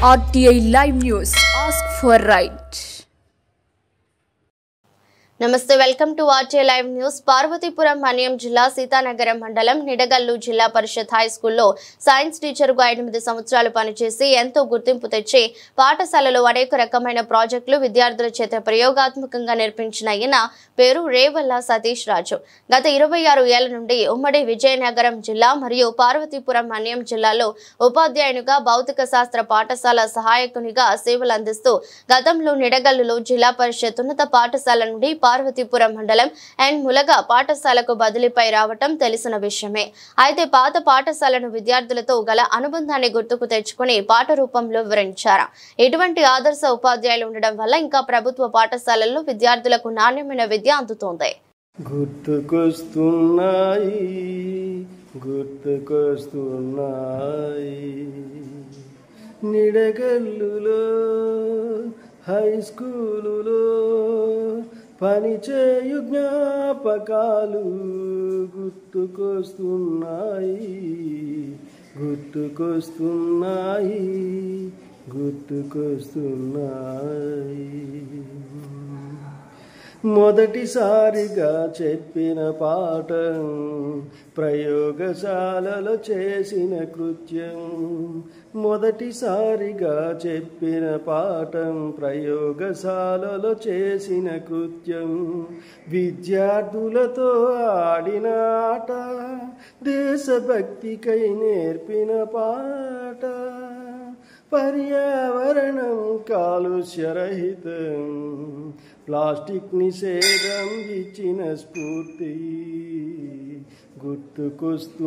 RTI Live News. Ask for right. నమస్తే welcome to RTI live news. Parvathipuram Manyam జిల్లా సీతానగరం మండలం నిడగల్లు జిల్లా పరిషత్ హై స్కూల్లో సైన్స్ టీచర్గా 8 సంవత్సరాలు పనిచేసి ఎంతో గుర్తింపు తెచ్చి పాఠశాలలో అనేక రకమైన ప్రాజెక్టులు విద్యార్థుల చేత ప్రయోగాత్మకంగా నిర్మించిన ఈయన పేరు రేవల్ల సతీష్ రాజు. గత 26 ఏళ్ల నుండి ఉమ్మడి విజయనగరం జిల్లా మరియు పార్వతీపురం మన్యం జిల్లాలో ఉపాధ్యాయునిగా భౌతిక శాస్త్ర పాఠశాల సహాయకునిగా సేవలు అందిస్తూ గతంలో నిడగల్లులో జిల్లా పరిషత్ ఉన్నత పాఠశాల నుండి పార్వతీపురం మండలం అండ్ ములగ పాఠశాలకు బదిలీపై రావటం తెలిసిన విషయమే. అయితే పాత పాఠశాలను విద్యార్థులతో గల అనుబంధాన్ని గుర్తుకు తెచ్చుకుని పాఠ రూపంలో వివరించారు. ఇటువంటి ఆదర్శ ఉపాధ్యాయులు ఉండడం వల్ల ఇంకా ప్రభుత్వ పాఠశాలల్లో విద్యార్థులకు నాణ్యమైన విద్య అందుతోంది. నిడగల్లులో హై స్కూలులో పనిచేయు జ్ఞాపకాలు గుర్తుకొస్తున్నాయి. మొదటిసారిగా చెప్పిన పాఠం ప్రయోగశాలలో చేసిన కృత్యం. మొదటిసారిగా చెప్పిన పాఠం ప్రయోగశాలలో చేసిన కృత్యం. విద్యార్థులతో ఆడిన ఆట దేశభక్తికై నేర్పిన పాట. పర్యావరణం కాలుష్యరహితం ప్లాస్టిక్ నిషేధం ఇచ్చిన స్ఫూర్తి గుర్తుకొస్తున్నాయి.